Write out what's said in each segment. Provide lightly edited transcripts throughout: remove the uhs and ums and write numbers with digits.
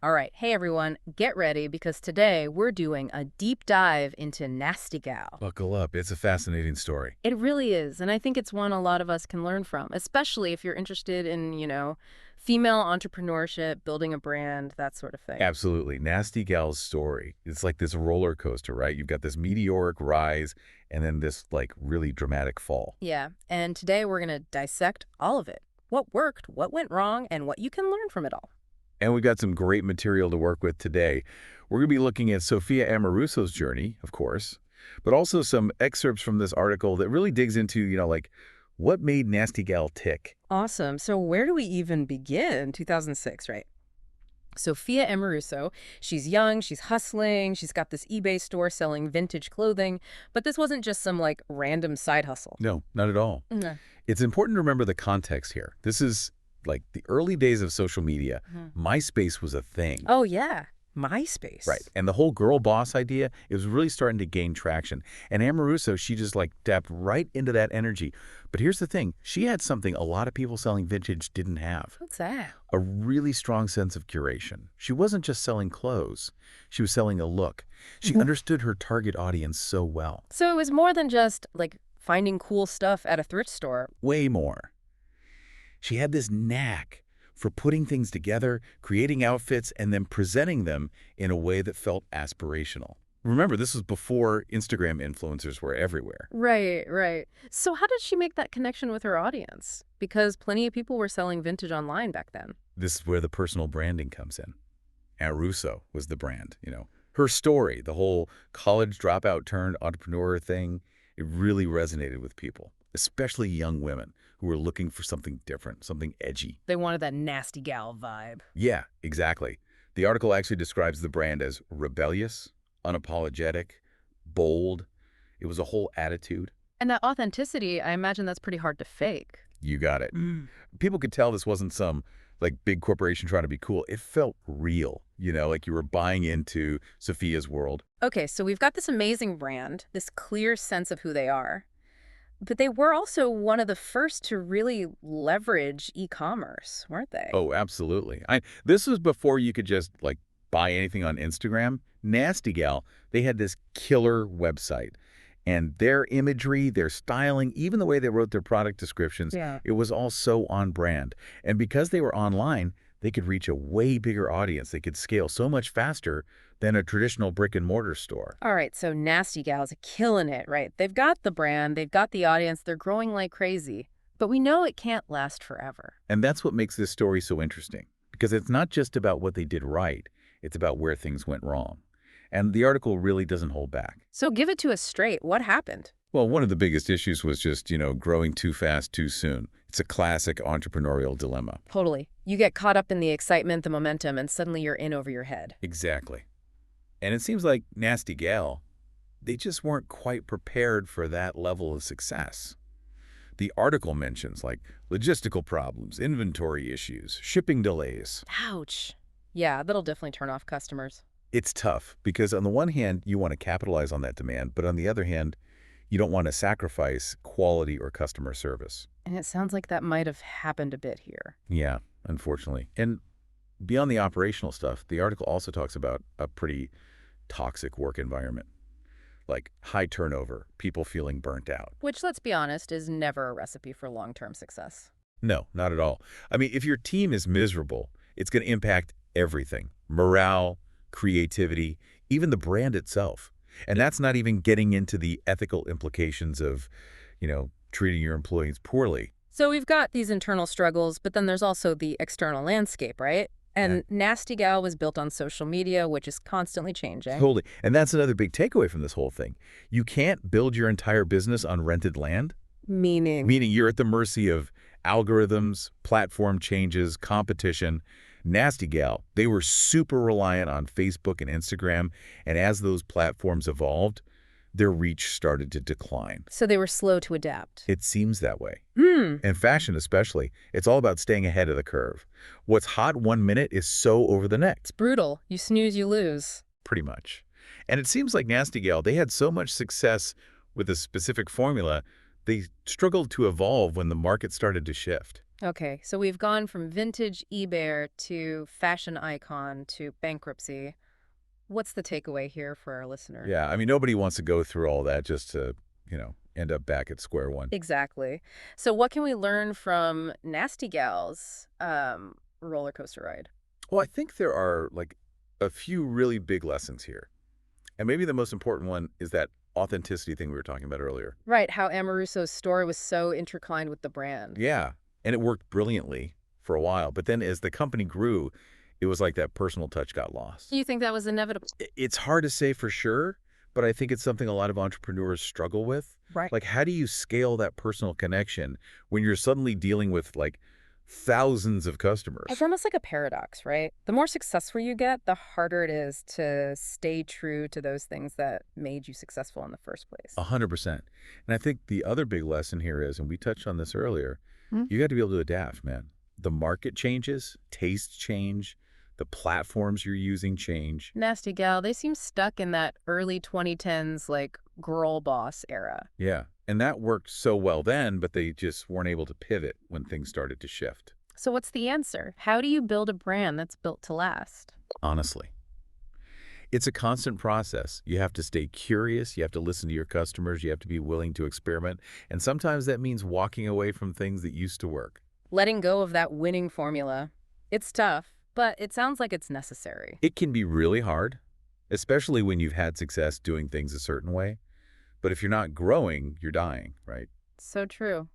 All right, hey everyone, get ready because today we're doing a deep dive into Nasty Gal. Buckle up. It's a fascinating story. It really is, and I think it's one a lot of us can learn from, especially if you're interested in, female entrepreneurship, building a brand, that sort of thing. Absolutely. Nasty Gal's story. It's like this roller coaster, right? You've got this meteoric rise and then this like really dramatic fall. Yeah, and today we're going to dissect all of it. What worked, what went wrong, and what you can learn from it all. And we've got some great material to work with today. We're going to be looking at Sophia Amoruso's journey, of course, but also some excerpts from this article that really digs into, like what made Nasty Gal tick. Awesome. So where do we even begin? 2006, right? Sophia Amoruso. She's young, she's hustling, she's got this eBay store selling vintage clothing, but this wasn't just some like random side hustle. No, not at all. No. It's important to remember the context here. This is like the early days of social media. Mhm. MySpace was a thing. Oh yeah, MySpace. Right. And the whole girl boss idea, it was really starting to gain traction. And Amoruso, she just like tapped right into that energy. But here's the thing. She had something a lot of people selling vintage didn't have. What's that? A really strong sense of curation. She wasn't just selling clothes. She was selling a look. She Mhm. understood her target audience so well. So it was more than just like finding cool stuff at a thrift store. Way more. She had this knack for putting things together, creating outfits, and then presenting them in a way that felt aspirational. Remember, this was before Instagram influencers were everywhere. Right, right. So how did she make that connection with her audience? Because plenty of people were selling vintage online back then. This is where the personal branding comes in. Aruso was the brand. Her story, the whole college dropout turned entrepreneur thing, it really resonated with people, especially young women who were looking for something different, something edgy. They wanted that nasty gal vibe. Yeah, exactly. The article actually describes the brand as rebellious, unapologetic, bold. It was a whole attitude. And that authenticity, I imagine that's pretty hard to fake. You got it. Mm. People could tell this wasn't some like big corporation trying to be cool. It felt real, like you were buying into Sophia's world. Okay, so we've got this amazing brand, this clear sense of who they are. But they were also one of the first to really leverage e-commerce, weren't they? Oh, absolutely. This was before you could just like buy anything on Instagram. Nasty Gal, they had this killer website. And their imagery, their styling, even the way they wrote their product descriptions, Yeah. it was all so on brand. And because they were online, they could reach a way bigger audience. They could scale so much faster than a traditional brick and mortar store. All right, so Nasty Gal's killing it, right? They've got the brand, they've got the audience, they're growing like crazy. But we know it can't last forever. And that's what makes this story so interesting, because it's not just about what they did right, it's about where things went wrong. And the article really doesn't hold back. So give it to us straight. What happened? Well, one of the biggest issues was just, growing too fast too soon. It's a classic entrepreneurial dilemma. Totally. You get caught up in the excitement, the momentum, and suddenly you're in over your head. Exactly. And it seems like Nasty Gal, they just weren't quite prepared for that level of success. The article mentions like logistical problems, inventory issues, shipping delays. Ouch. Yeah, that'll definitely turn off customers. It's tough because on the one hand, you want to capitalize on that demand, but on the other hand, you don't want to sacrifice quality or customer service. And it sounds like that might have happened a bit here. Yeah, unfortunately. And beyond the operational stuff, the article also talks about a pretty toxic work environment, like high turnover, people feeling burnt out. Which, let's be honest, is never a recipe for long-term success. No, not at all. I mean, if your team is miserable, it's going to impact everything: morale, creativity, even the brand itself. And that's not even getting into the ethical implications of, treating your employees poorly. So we've got these internal struggles, but then there's also the external landscape, right? And Nasty Gal was built on social media, which is constantly changing. Totally. And that's another big takeaway from this whole thing. You can't build your entire business on rented land, Meaning? meaning you're at the mercy of algorithms, platform changes, competition. Nasty Gal, they were super reliant on Facebook and Instagram, and as those platforms evolved, their reach started to decline. So they were slow to adapt. It seems that way. Hmm. And fashion especially, it's all about staying ahead of the curve. What's hot one minute is so over the next, Brutal. You snooze, you lose. pretty much. And it seems like Nasty Gal, they had so much success with a specific formula, they struggled to evolve when the market started to shift. Okay, so we've gone from vintage eBay to fashion icon to bankruptcy. What's the takeaway here for our listener? Yeah, I mean, nobody wants to go through all that just to, end up back at square one. Exactly. So what can we learn from Nasty Gal's roller coaster ride? Well, I think there are, like, a few really big lessons here. And maybe the most important one is that authenticity thing we were talking about earlier. Right, how Amoruso's story was so intertwined with the brand. Yeah, and it worked brilliantly for a while, but then as the company grew, it was like that personal touch got lost. You think that was inevitable? It's hard to say for sure, but I think it's something a lot of entrepreneurs struggle with. Right. Like, how do you scale that personal connection when you're suddenly dealing with, like, thousands of It's customers? almost like a paradox, right? The more successful you get, the harder it is to stay true to those things that made you successful in the first place. 100%. And I think the other big lesson here is, and we touched on this earlier, Hmm? you got to be able to adapt, man. The market changes, tastes change, the platforms you're using change. Nasty Gal, they seem stuck in that early 2010s, like, girl boss era. Yeah. And that worked so well then, but they just weren't able to pivot when things started to shift, So what's the answer? How do you build a brand that's built to last? honestly. It's a constant process. You have to stay curious. You have to listen to your customers. You have to be willing to experiment. And sometimes that means walking away from things that used to work. Letting go of that winning formula. It's tough, but it sounds like it's necessary. It can be really hard, especially when you've had success doing things a certain way. But if you're not growing, you're dying, right? So true.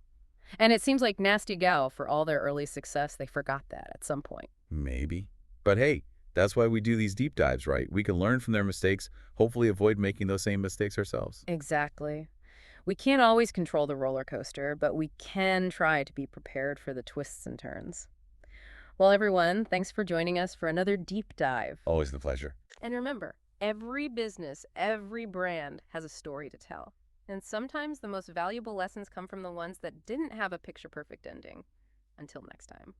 And it seems like Nasty Gal, for all their early success, they forgot that at some point. Maybe. But hey, that's why we do these deep dives, right? We can learn from their mistakes, hopefully avoid making those same mistakes ourselves. Exactly. We can't always control the roller coaster, but we can try to be prepared for the twists and turns. Well, everyone, thanks for joining us for another deep dive. Always the pleasure. And remember, every business, every brand has a story to tell. And sometimes the most valuable lessons come from the ones that didn't have a picture perfect ending. Until next time.